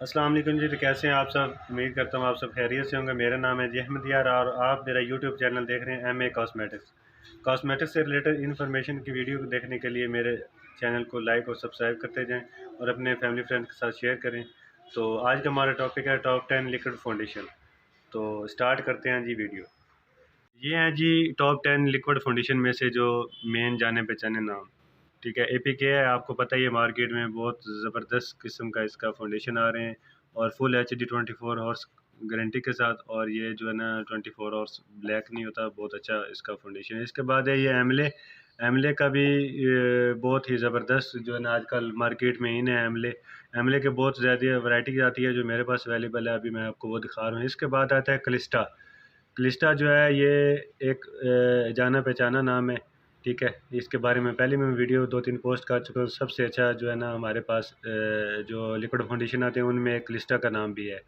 अस्सलाम वालेकुम जी। तो कैसे हैं आप सब? उम्मीद करता हूँ आप सब खैरियत से होंगे। मेरा नाम है जी अहमद यार और आप मेरा यूट्यूब चैनल देख रहे हैं एम ए कॉस्मेटिक्स से रिलेटेड इन्फॉर्मेशन की वीडियो को देखने के लिए मेरे चैनल को लाइक और सब्सक्राइब करते जाएं और अपने फैमिली फ्रेंड के साथ शेयर करें। तो आज का हमारा टॉपिक है टॉप 10 लिक्विड फाउंडेशन। तो स्टार्ट करते हैं जी वीडियो। ये हैं जी टॉप 10 लिक्विड फाउंडेशन में से जो मेन जाने पहचाने नाम। ठीक है, APK है, आपको पता ही है मार्केट में बहुत ज़बरदस्त किस्म का इसका फाउंडेशन आ रहे हैं और फुल HD 24 हॉर्स गारंटी के साथ। और ये जो है ना 24 हॉर्स ब्लैक नहीं होता, बहुत अच्छा इसका फाउंडेशन है। इसके बाद है ये एमले। एमले का भी बहुत ही ज़बरदस्त जो है ना आजकल मार्केट में इन है एमले। एमले के बहुत ज़्यादा वैरायटी आती है जो मेरे पास अवेलेबल है, अभी मैं आपको वो दिखा रहा हूँ। इसके बाद आता है क्लिस्टा। क्लिस्टा जो है ये एक जाना पहचाना नाम है। ठीक है, इसके बारे में पहले मैं वीडियो 2-3 पोस्ट कर चुका हूँ। सबसे अच्छा जो है ना हमारे पास जो लिक्विड फाउंडेशन आते हैं उनमें क्लिस्टा का नाम भी है।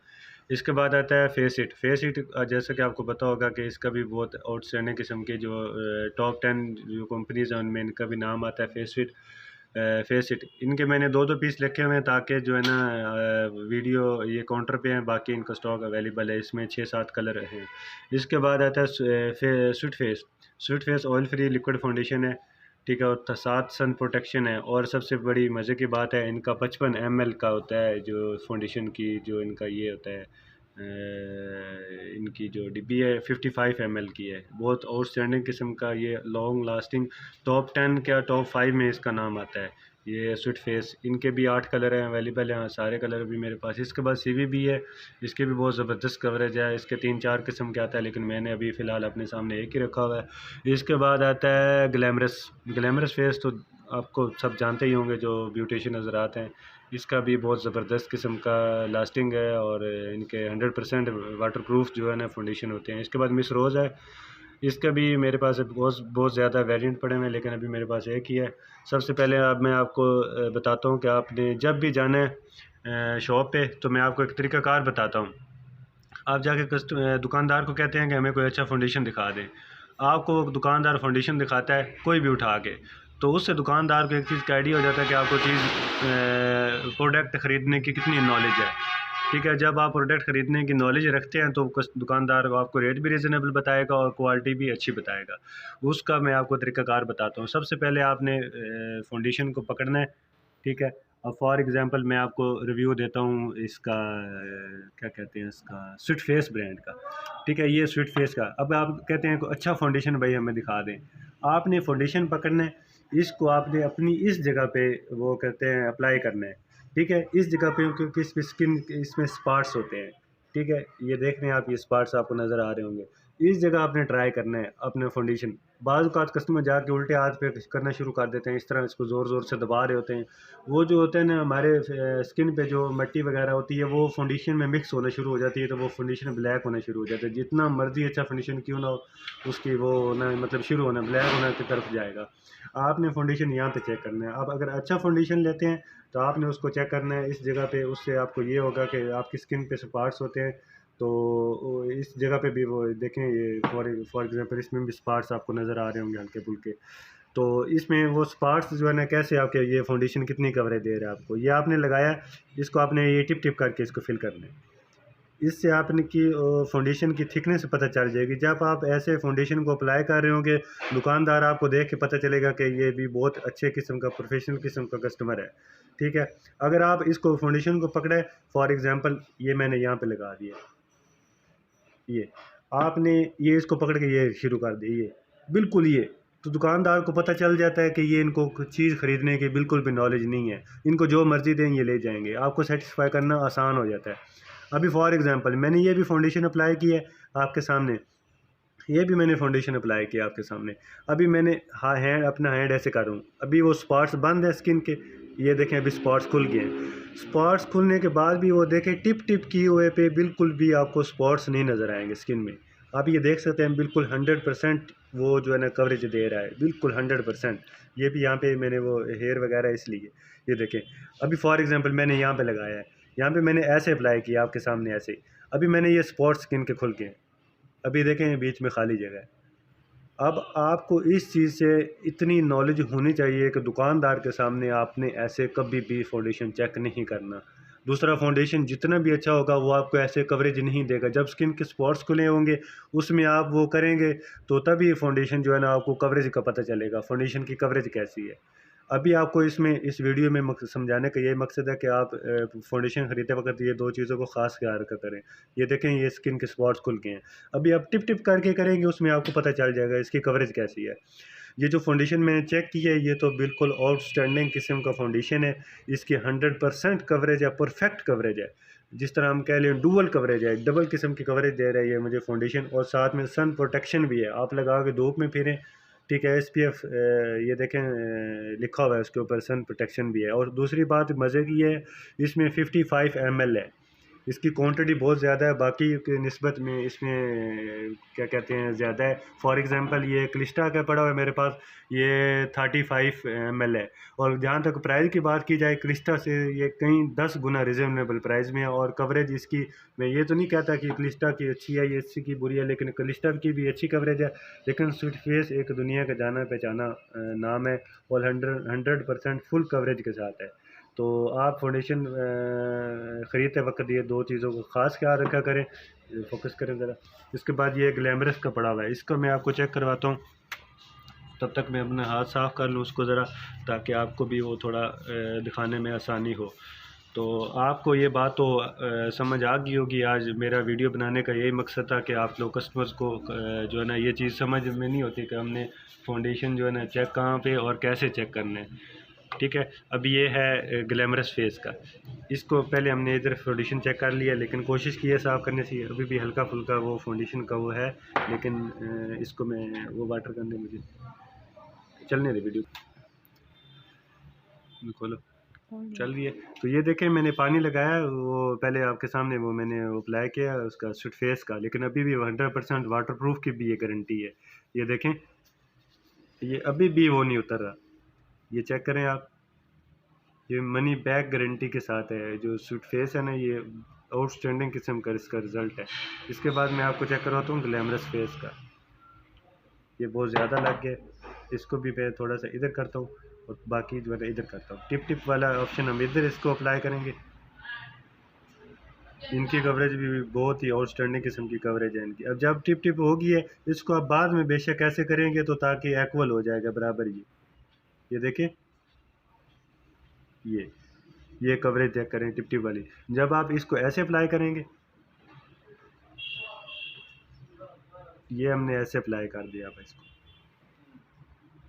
इसके बाद आता है फेस इट जैसा कि आपको पता होगा कि इसका भी बहुत आउटस्टैंडिंग किस्म के जो टॉप 10 जो कंपनीज़ हैं उनमें इनका भी नाम आता है फेस इट। इनके मैंने दो दो पीस लिखे हुए हैं ताकि जो है ना वीडियो ये काउंटर पे हैं, बाकी इनका स्टॉक अवेलेबल है। इसमें 6-7 कलर हैं। इसके बाद आता है sweet face oil free liquid foundation है। ठीक है, और साथ सन प्रोटेक्शन है। और सबसे बड़ी मज़े की बात है, इनका 55 ml का होता है जो फाउंडेशन की जो इनका ये होता है इनकी जो डिब्बी है 55 ml की है। बहुत आउटस्टैंडिंग किस्म का, ये लॉन्ग लास्टिंग टॉप 10 क्या टॉप 5 में इसका नाम आता है। ये स्वीट फेस, इनके भी 8 कलर हैं अवेलेबल हैं, सारे कलर भी मेरे पास। इसके बाद CVB है, इसके भी बहुत ज़बरदस्त कवरेज है। इसके 3-4 किस्म के आता है लेकिन मैंने अभी फ़िलहाल अपने सामने एक ही रखा हुआ है। इसके बाद आता है ग्लैमरस फेस, तो आपको सब जानते ही होंगे जो ब्यूटिशियन नज़र आते हैं। इसका भी बहुत ज़बरदस्त किस्म का लास्टिंग है और इनके 100% वाटरप्रूफ जो है ना फाउंडेशन होते हैं। इसके बाद मिस रोज़ है, इसका भी मेरे पास बहुत बहुत ज़्यादा वेरिएंट पड़े हुए हैं लेकिन अभी मेरे पास एक ही है। सबसे पहले अब मैं आपको बताता हूँ कि आपने जब भी जाना है शॉप पे तो मैं आपको एक तरीक़ाकार बताता हूँ। आप जाके दुकानदार को कहते हैं कि हमें कोई अच्छा फाउंडेशन दिखा दें। आपको दुकानदार फाउंडेशन दिखाता है कोई भी उठा के, तो उससे दुकानदार को एक चीज़ का आइडिया हो जाता है कि आपको प्रोडक्ट ख़रीदने की कितनी नॉलेज है। ठीक है, जब आप प्रोडक्ट ख़रीदने की नॉलेज रखते हैं तो दुकानदार को आपको रेट भी रीज़नेबल बताएगा और क्वालिटी भी अच्छी बताएगा। उसका मैं आपको तरीक़ाकार बताता हूँ। सबसे पहले आपने फाउंडेशन को पकड़ना है। ठीक है, अब फॉर एग्ज़ाम्पल मैं आपको रिव्यू देता हूँ इसका क्या कहते हैं इसका स्वीट फेस ब्रांड का। ठीक है, ये स्वीट फेस का। अब आप कहते हैं कोई अच्छा फाउंडेशन भाई हमें दिखा दें। आपने फाउंडेशन पकड़ना है, इसको आपने अपनी इस जगह पे वो कहते हैं अप्लाई करना है। ठीक है, इस जगह पे क्योंकि इसमें स्किन इसमें स्पॉट्स होते हैं। ठीक है, ये देख रहे हैं आप, ये स्पॉट्स आपको नज़र आ रहे होंगे। इस जगह आपने ट्राई करना है अपने फाउंडेशन। बाज़ औक़ात कस्टमर जाके उल्टे हाथ पे करना शुरू कर देते हैं, इस तरह इसको ज़ोर ज़ोर से दबा रहे होते हैं। वो जो होते हैं ना हमारे स्किन पे जो मिट्टी वगैरह होती है वो फाउंडेशन में मिक्स होना शुरू हो जाती है, तो वो फाउंडेशन ब्लैक होना शुरू हो जाता है। जितना मर्जी अच्छा फाउंडेशन क्यों ना हो, उसकी वो होना मतलब शुरू होना ब्लैक होना की तरफ जाएगा। आपने फाउंडेशन यहाँ पे चेक करना है। आप अगर अच्छा फाउंडेशन लेते हैं तो आपने उसको चेक करना है इस जगह पे। उससे आपको ये होगा कि आपकी स्किन पे स्पॉट्स होते हैं तो इस जगह पे भी वो देखें, ये फॉर एग्जांपल इसमें भी स्पॉट्स आपको नज़र आ रहे होंगे हल्के फुल्के। तो इसमें वो स्पॉट्स जो है ना कैसे आपके ये फाउंडेशन कितनी कवरेज दे रहा है आपको, ये आपने लगाया, इसको आपने ये टिप टिप करके इसको फिल करना है। इससे आपने की फाउंडेशन की थिकनेस पता चल जाएगी। जब आप ऐसे फाउंडेशन को अप्लाई कर रहे होंगे, दुकानदार आपको देख के पता चलेगा कि ये भी बहुत अच्छे किस्म का प्रोफेशनल किस्म का कस्टमर है। ठीक है, अगर आप इसको फाउंडेशन को पकड़े, फॉर एग्जांपल ये मैंने यहाँ पे लगा दिया, ये आपने ये इसको पकड़ के ये शुरू कर दी, ये बिल्कुल ये, तो दुकानदार को पता चल जाता है कि ये इनको कुछ चीज़ ख़रीदने की बिल्कुल भी नॉलेज नहीं है। इनको जो मर्ज़ी दें ये ले जाएंगे, आपको सेटिस्फाई करना आसान हो जाता है। अभी फॉर एग्ज़ाम्पल मैंने ये भी फाउंडेशन अप्लाई की है आपके सामने, ये भी मैंने फाउंडेशन अप्लाई किया आपके सामने। अभी मैंने अपना हैंड ऐसे कर रहा हूँ, अभी वो स्पॉट्स बंद है स्किन के, ये देखें अभी स्पॉट्स खुल गए हैं। स्पॉट्स खुलने के बाद भी वो देखें टिप टिप किए हुए पे बिल्कुल भी आपको स्पॉट्स नहीं नज़र आएंगे स्किन में। आप ये देख सकते हैं बिल्कुल 100% वो जो है ना कवरेज दे रहा है, बिल्कुल 100%। ये भी यहाँ पे मैंने वो हेयर वगैरह इसलिए, ये देखें अभी फॉर एग्ज़ाम्पल मैंने यहाँ पे लगाया है, यहाँ पे मैंने ऐसे अप्लाई किया आपके सामने ऐसे, अभी मैंने ये स्पॉट्स स्किन के खुल के, अभी देखें बीच में खाली जगह है। अब आपको इस चीज़ से इतनी नॉलेज होनी चाहिए कि दुकानदार के सामने आपने ऐसे कभी भी फाउंडेशन चेक नहीं करना। दूसरा, फाउंडेशन जितना भी अच्छा होगा वो आपको ऐसे कवरेज नहीं देगा। जब स्किन के स्पॉट्स खुले होंगे उसमें आप वो करेंगे तो तभी फाउंडेशन जो है ना आपको कवरेज का पता चलेगा, फाउंडेशन की कवरेज कैसी है। अभी आपको इसमें इस वीडियो में समझाने का ये मकसद है कि आप फाउंडेशन खरीदते वक्त ये दो चीज़ों को ख़ास ख्याल रखा करें। ये देखें, ये स्किन के स्पॉट्स खुल गए हैं। अभी आप टिप टिप करके करेंगे उसमें आपको पता चल जाएगा इसकी कवरेज कैसी है। ये जो फाउंडेशन मैंने चेक की है ये तो बिल्कुल आउटस्टैंडिंग किस्म का फाउंडेशन है। इसकी 100% कवरेज है, परफेक्ट कवरेज है। जिस तरह हम कह लें डुअल कवरेज है, डबल किस्म की कवरेज दे रही है मुझे फाउंडेशन, और साथ में सन प्रोटेक्शन भी है। आप लगा के धूप में फिरें, ठीक है। SPF ये देखें लिखा हुआ है उसके ऊपर, सन प्रोटेक्शन भी है। और दूसरी बात मज़े की है, इसमें 55 ml है। इसकी क्वांटिटी बहुत ज़्यादा है, बाकी की निस्बत में इसमें क्या कहते हैं ज़्यादा है। फॉर एग्ज़ाम्पल ये क्लिस्टा का पड़ा हुआ है मेरे पास, ये 35 ml है। और जहाँ तक प्राइस की बात की जाए, क्लिस्टा से ये कहीं 10 गुना रिजनेबल प्राइस में है। और कवरेज इसकी, मैं ये तो नहीं कहता कि क्लिस्टा की अच्छी है, ये इसकी की बुरी है, लेकिन क्लिस्टा की भी अच्छी कवरेज है। लेकिन स्वीट फेस एक दुनिया का जाना पहचाना नाम है, और 100% फुल कवरेज के साथ है। तो आप फाउंडेशन ख़रीदते वक्त ये दो चीज़ों को ख़ास ख्याल रखा करें, फोकस करें ज़रा। इसके बाद ये ग्लैमरस का पड़ा हुआ है, इसको मैं आपको चेक करवाता हूँ। तब तक मैं अपना हाथ साफ़ कर लूँ उसको ज़रा, ताकि आपको भी वो थोड़ा दिखाने में आसानी हो। तो आपको ये बात तो समझ आ गई होगी। आज मेरा वीडियो बनाने का यही मकसद था कि आप लोग कस्टमर्स को जो है ना ये चीज़ समझ में नहीं होती कि हमने फाउंडेशन जो है ना चेक कहाँ पे और कैसे चेक करना है, ठीक है। अब ये है ग्लैमरस फेस का। इसको पहले हमने इधर फाउंडेशन चेक कर लिया, लेकिन कोशिश की है साफ़ करने से, अभी भी हल्का फुल्का वो फाउंडेशन का वो है। लेकिन इसको मैं वो वाटर करने, मुझे चलने दे वीडियो खोलो, चल रही है। तो ये देखें, मैंने पानी लगाया, वो पहले आपके सामने वो मैंने अप्लाई किया उसका स्वीट फेस का, लेकिन अभी भी 100% वाटर प्रूफ की भी ये गारंटी है। ये देखें, ये अभी भी वो नहीं उतर रहा, ये चेक करें आप। ये मनी बैक गारंटी के साथ है। जो स्वीट फेस है ना, ये आउटस्टैंडिंग किस्म का इसका रिज़ल्ट है। इसके बाद मैं आपको चेक करवाता हूँ ग्लैमरस फेस का। ये बहुत ज़्यादा लग गया, इसको भी मैं थोड़ा सा इधर करता हूँ और बाकी जो है इधर करता हूँ। टिप टिप वाला ऑप्शन हम इधर इसको अप्लाई करेंगे। इनकी कवरेज भी बहुत ही आउटस्टैंडिंग किस्म की कवरेज है इनकी। अब जब टिप टिप होगी है, इसको आप बाद में बेशक ऐसे करेंगे तो ताकि एक्वल हो जाएगा बराबर। ये देखें, ये कवरेज चेक करें टिप टिप वाली। जब आप इसको ऐसे अप्लाई करेंगे, ये हमने ऐसे अप्लाई कर दिया। अब इसको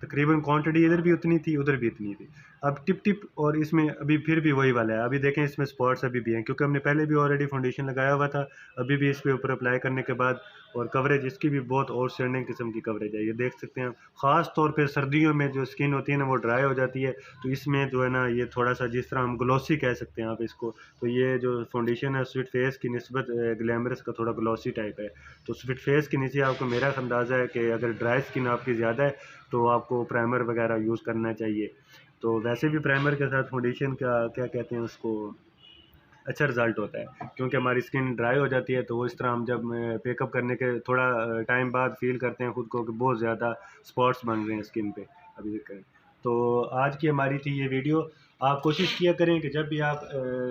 तकरीबन क्वांटिटी इधर भी उतनी थी उधर भी इतनी थी। अब टिप टिप, और इसमें अभी फिर भी वही वाला है। अभी देखें, इसमें स्पॉट्स अभी भी हैं क्योंकि हमने पहले भी ऑलरेडी फाउंडेशन लगाया हुआ था। अभी भी इस पे ऊपर अप्लाई करने के बाद, और कवरेज इसकी भी बहुत आउटस्टैंडिंग किस्म की कवरेज है, ये देख सकते हैं। ख़ास तौर पे सर्दियों में जो स्किन होती है ना वो ड्राई हो जाती है, तो इसमें जो है ना ये थोड़ा सा, जिस तरह हम ग्लॉसी कह सकते हैं आप इसको, तो ये जो फाउंडेशन है स्वीट फेस की निस्बत ग्लैमरस का थोड़ा ग्लॉसी टाइप है। तो स्वीट फेस के नीचे आपको मेरा अंदाज़ा है कि अगर ड्राई स्किन आपकी ज़्यादा है तो आपको प्राइमर वगैरह यूज़ करना चाहिए। तो वैसे भी प्राइमर के साथ फाउंडेशन का क्या कहते हैं उसको, अच्छा रिज़ल्ट होता है, क्योंकि हमारी स्किन ड्राई हो जाती है। तो वो इस तरह हम जब पेकअप करने के थोड़ा टाइम बाद फील करते हैं ख़ुद को कि बहुत ज़्यादा स्पॉट्स बन रहे हैं स्किन पे। अभी करें, तो आज की हमारी थी ये वीडियो। आप कोशिश किया करें कि जब भी आप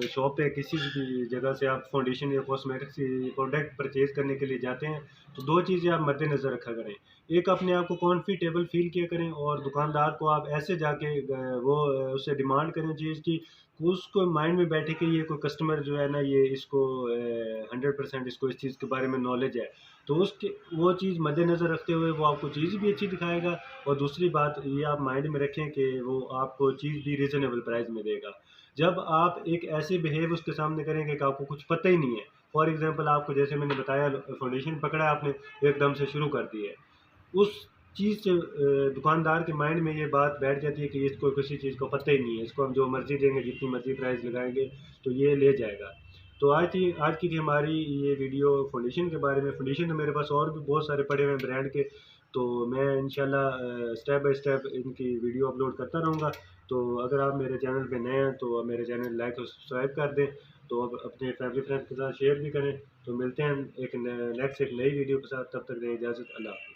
शॉप पे किसी भी जगह से आप फाउंडेशन या कॉस्मेटिक्स प्रोडक्ट परचेज़ करने के लिए जाते हैं, तो दो चीज़ें आप मद्देनज़र रखा करें। एक, अपने आप को कॉन्फिटेबल फील किया करें, और दुकानदार को आप ऐसे जाके वो उससे डिमांड करें चीज़ की, उसको माइंड में बैठे कि ये कोई कस्टमर जो है ना, ये इसको 100% इसको इस चीज़ के बारे में नॉलेज है। तो उसके वो चीज़ मद्देनज़र रखते हुए वो आपको चीज़ भी अच्छी दिखाएगा, और दूसरी बात ये आप माइंड में रखें कि वो आपको चीज़ भी रीज़नेबल प्राइस में देगा। जब आप एक ऐसे बिहेव उसके सामने करेंगे कि आपको कुछ पता ही नहीं है, फॉर एग्ज़ाम्पल आपको जैसे मैंने बताया, फाउंडेशन पकड़ा आपने, एकदम से शुरू कर दी है, उस चीज़ से दुकानदार के माइंड में ये बात बैठ जाती है कि इसको किसी चीज़ को पता ही नहीं है, इसको हम जो मर्ज़ी देंगे, जितनी मर्ज़ी प्राइस लगाएंगे तो ये ले जाएगा। तो आज की थी हमारी ये वीडियो फाउंडेशन के बारे में। फाउंडेशन तो मेरे पास और भी बहुत सारे पड़े हुए हैं ब्रांड के, तो मैं इंशाल्लाह स्टेप बाय स्टेप इनकी वीडियो अपलोड करता रहूँगा। तो अगर आप मेरे चैनल पे नए हैं तो आप मेरे चैनल लाइक और सब्सक्राइब कर दें, तो अब अपने फैमिली फ्रेंड्स के साथ शेयर भी करें। तो मिलते हैं एक नेक्स्ट एक नई वीडियो के साथ, तब तक दें इजाज़त, अल्लाह हाफ़िज़।